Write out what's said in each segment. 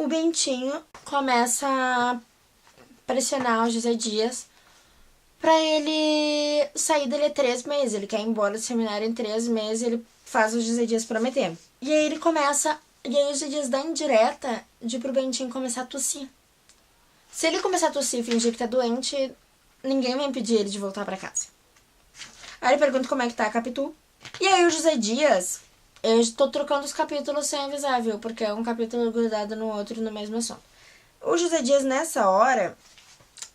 o Bentinho começa a pressionar o José Dias pra ele sair dele 3 meses. Ele quer ir embora do seminário em 3 meses, ele faz o José Dias prometer. E aí ele começa, e aí o José Dias dá indireta de pro Bentinho começar a tossir. Se ele começar a tossir e fingir que tá doente, ninguém vai impedir ele de voltar pra casa. Aí ele pergunta como é que tá a Capitu. E aí o José Dias, eu tô trocando os capítulos sem avisar, viu? Porque é um capítulo grudado no outro no mesmo assunto. O José Dias, nessa hora,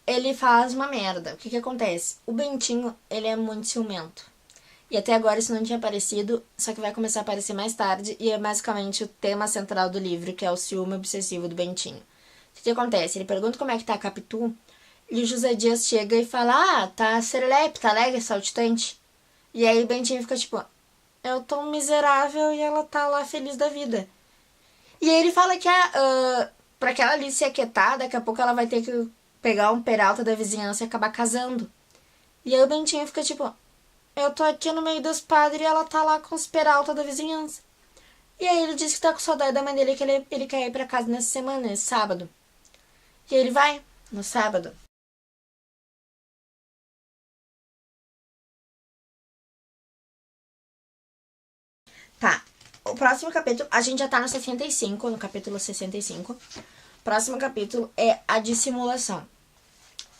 ele faz uma merda. O que que acontece? O Bentinho, ele é muito ciumento. E até agora isso não tinha aparecido, só que vai começar a aparecer mais tarde, e é basicamente o tema central do livro, que é o ciúme obsessivo do Bentinho. O que acontece? Ele pergunta como é que tá a Capitu, e o José Dias chega e fala, tá serelepe, tá alegre, saltitante. E aí o Bentinho fica tipo, eu tô miserável e ela tá lá feliz da vida. E aí ele fala que pra aquela ali se aquietar, daqui a pouco ela vai ter que pegar um peralta da vizinhança e acabar casando. E aí o Bentinho fica tipo, eu tô aqui no meio dos padres e ela tá lá com os peralta da vizinhança. E aí ele diz que tá com saudade da mãe dele, que ele quer ir pra casa nessa semana, nesse sábado. E aí ele vai, no sábado. Tá, o próximo capítulo, a gente já tá no 65, no capítulo 65. O próximo capítulo é a dissimulação.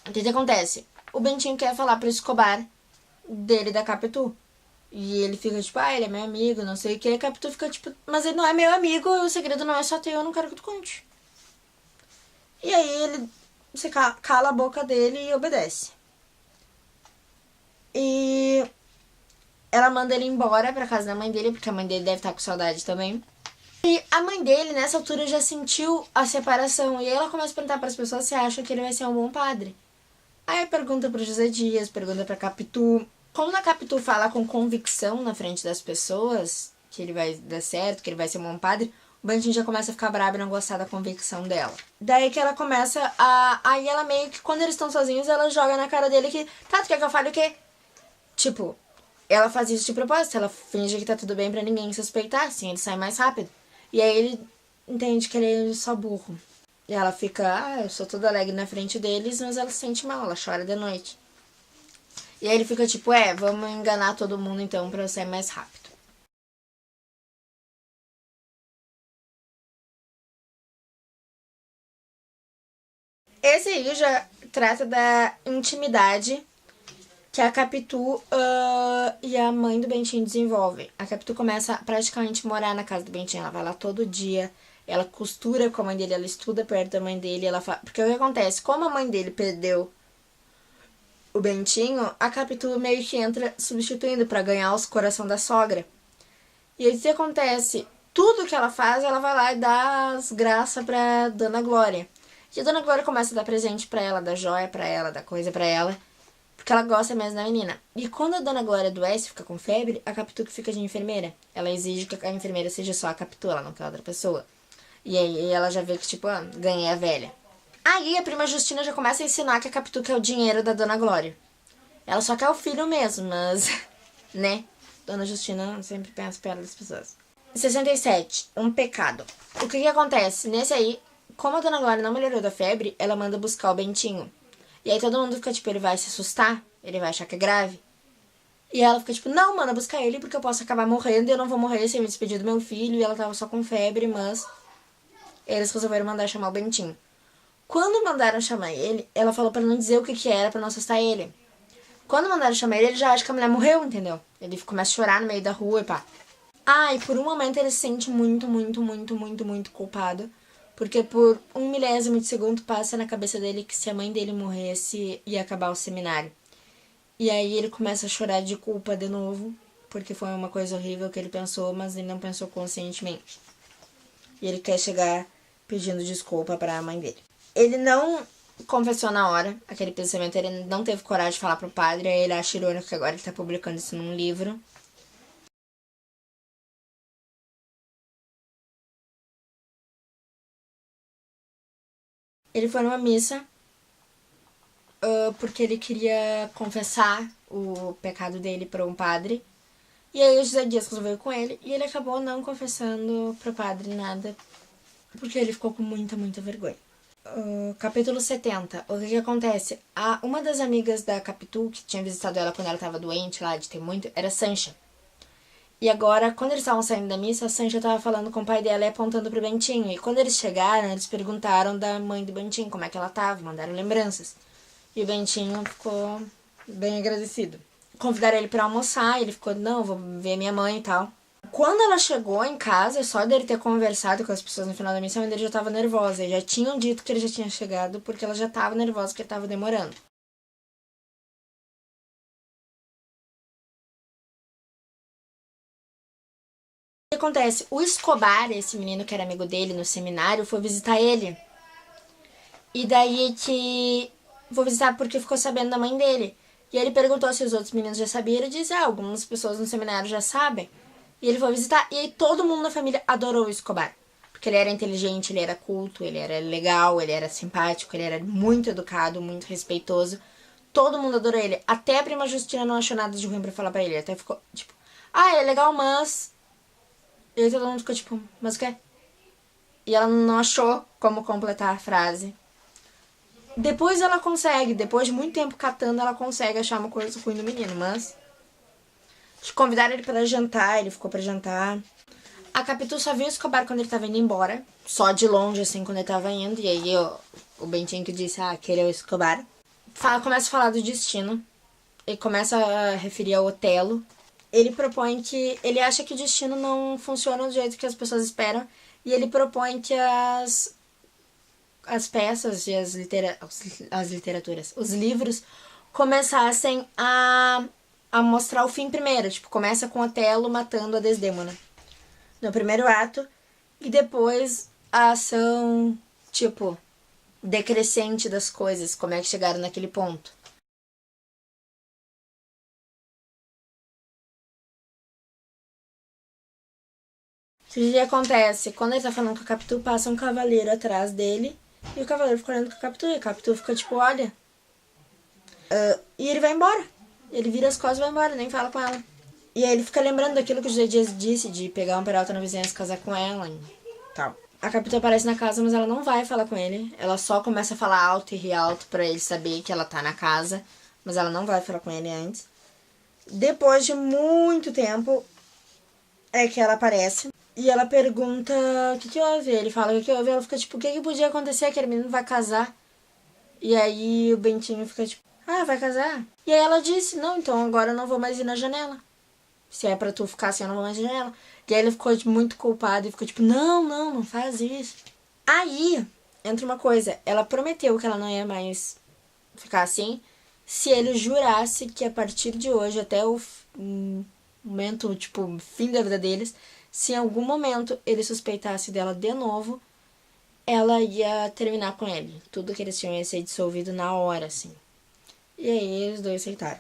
O que acontece? O Bentinho quer falar pro Escobar dele da Capitu. E ele fica tipo, ele é meu amigo, não sei o que. E a Capitu fica tipo, mas ele não é meu amigo, o segredo não é só teu, eu não quero que tu conte. E aí ele se cala a boca dele e obedece. E ela manda ele embora pra casa da mãe dele, porque a mãe dele deve estar com saudade também. E a mãe dele, nessa altura, já sentiu a separação. E aí ela começa a perguntar pras pessoas se acham que ele vai ser um bom padre. Aí pergunta pro José Dias, pergunta pra Capitu. Quando a Capitu fala com convicção na frente das pessoas que ele vai dar certo, que ele vai ser um bom padre, o Bentinho já começa a ficar bravo e não gostar da convicção dela. Daí que ela começa a... Aí ela meio que, quando eles estão sozinhos, ela joga na cara dele que... Tá, tu quer que eu fale o quê? Tipo, ela faz isso de propósito. Ela finge que tá tudo bem pra ninguém suspeitar, assim, ele sai mais rápido. E aí ele entende que ele é só burro. E ela fica, eu sou toda alegre na frente deles, mas ela se sente mal, ela chora de noite. E aí ele fica tipo, vamos enganar todo mundo então pra eu sair mais rápido. Esse aí já trata da intimidade que a Capitu e a mãe do Bentinho desenvolvem. A Capitu começa a praticamente morar na casa do Bentinho, ela vai lá todo dia, ela costura com a mãe dele, ela estuda perto da mãe dele, ela fala... Porque o que acontece? Como a mãe dele perdeu o Bentinho, a Capitu meio que entra substituindo pra ganhar os coração da sogra. E aí o que acontece? Tudo que ela faz, ela vai lá e dá as graças pra Dona Glória. E a Dona Glória começa a dar presente pra ela, dar joia pra ela, dar coisa pra ela, porque ela gosta mesmo da menina. E quando a Dona Glória adoece, fica com febre, a Capitu que fica de enfermeira. Ela exige que a enfermeira seja só a Capitu, ela não quer outra pessoa. E aí ela já vê que, tipo, ganhei a velha. Aí a prima Justina já começa a ensinar que a Capitu quer o dinheiro da Dona Glória. Ela só quer o filho mesmo, mas... né? Dona Justina sempre pensa perto das pessoas. 67. Um pecado. O que acontece? Nesse aí, como a Dona Glória não melhorou da febre, ela manda buscar o Bentinho. E aí todo mundo fica tipo, ele vai se assustar? Ele vai achar que é grave? E ela fica tipo, não, manda buscar ele porque eu posso acabar morrendo e eu não vou morrer sem me despedir do meu filho. E ela tava só com febre, mas... eles resolveram mandar chamar o Bentinho. Quando mandaram chamar ele, ela falou pra não dizer o que era, pra não assustar ele. Quando mandaram chamar ele, ele já acha que a mulher morreu, entendeu? Ele começa a chorar no meio da rua e pá. E por um momento ele se sente muito, muito, muito, muito, muito culpado. Porque por 1 milésimo de segundo passa na cabeça dele que se a mãe dele morresse, ia acabar o seminário. E aí ele começa a chorar de culpa de novo, porque foi uma coisa horrível que ele pensou, mas ele não pensou conscientemente. E ele quer chegar pedindo desculpa pra mãe dele. Ele não confessou na hora aquele pensamento, ele não teve coragem de falar pro padre, aí ele acha irônico que agora ele tá publicando isso num livro. Ele foi numa missa porque ele queria confessar o pecado dele para um padre. E aí o José Dias resolveu com ele e ele acabou não confessando pro padre nada. porque ele ficou com muita vergonha. Capítulo 70. O que acontece? Uma das amigas da Capitu, que tinha visitado ela quando ela tava doente lá, de ter muito, era Sancha. E agora, quando eles estavam saindo da missa, a Sancha tava falando com o pai dela e apontando pro Bentinho. E quando eles chegaram, eles perguntaram da mãe do Bentinho como é que ela tava, mandaram lembranças. E o Bentinho ficou bem agradecido. Convidaram ele pra almoçar, e ele ficou, não, vou ver minha mãe e tal. Quando ela chegou em casa, só dele ter conversado com as pessoas no final da missão, ele já tava nervosa. E já tinham dito que ele já tinha chegado, porque ela já tava nervosa, porque tava demorando. O que acontece? O Escobar, esse menino que era amigo dele no seminário, foi visitar ele. E daí que... Vou visitar porque ficou sabendo da mãe dele. E ele perguntou se os outros meninos já sabiam. Ele disse, algumas pessoas no seminário já sabem. E ele foi visitar. E aí todo mundo na família adorou o Escobar. Porque ele era inteligente, ele era culto, ele era legal, ele era simpático, ele era muito educado, muito respeitoso. Todo mundo adorou ele. Até a prima Justina não achou nada de ruim pra falar pra ele. Até ficou, tipo... é legal, mas... E aí todo mundo ficou tipo, mas o quê? E ela não achou como completar a frase. Depois ela consegue, depois de muito tempo catando, ela consegue achar uma coisa ruim no menino, mas... Convidaram ele pra jantar, ele ficou pra jantar. A Capitu só viu o Escobar quando ele tava indo embora. Só de longe, assim, quando ele tava indo. E aí o Bentinho que disse, aquele é o Escobar. Começa a falar do destino. Ele começa a referir ao Otelo. Ele propõe que... Ele acha que o destino não funciona do jeito que as pessoas esperam. E ele propõe que as peças e as literaturas, os livros, começassem a mostrar o fim primeiro. Tipo, começa com Otelo matando a Desdémona no primeiro ato. E depois a ação, tipo, decrescente das coisas. Como é que chegaram naquele ponto. O que acontece? Quando ele tá falando com a Capitu, passa um cavaleiro atrás dele. E o cavaleiro fica olhando com a Capitu. E a Capitu fica tipo, olha. E ele vai embora. Ele vira as costas e vai embora, nem fala com ela. E aí ele fica lembrando daquilo que o José Dias disse, de pegar um peralta na vizinhança e casar com ela e tal. A Capitu aparece na casa, mas ela não vai falar com ele. Ela só começa a falar alto e rir alto pra ele saber que ela tá na casa. Mas ela não vai falar com ele antes. Depois de muito tempo, é que ela aparece. E ela pergunta o que houve. Ele fala o que houve. Ela fica tipo, o que podia acontecer? Aquele menino vai casar. E aí o Bentinho fica tipo, vai casar? E aí ela disse, não, então agora eu não vou mais ir na janela. Se é pra tu ficar assim, eu não vou mais na janela. E aí ele ficou muito culpado e ficou tipo, não faz isso. Aí entra uma coisa, ela prometeu que ela não ia mais ficar assim se ele jurasse que a partir de hoje, até o momento, tipo, fim da vida deles, se em algum momento ele suspeitasse dela de novo, ela ia terminar com ele. Tudo que eles tinham ia ser dissolvido na hora, assim. E aí os dois aceitaram.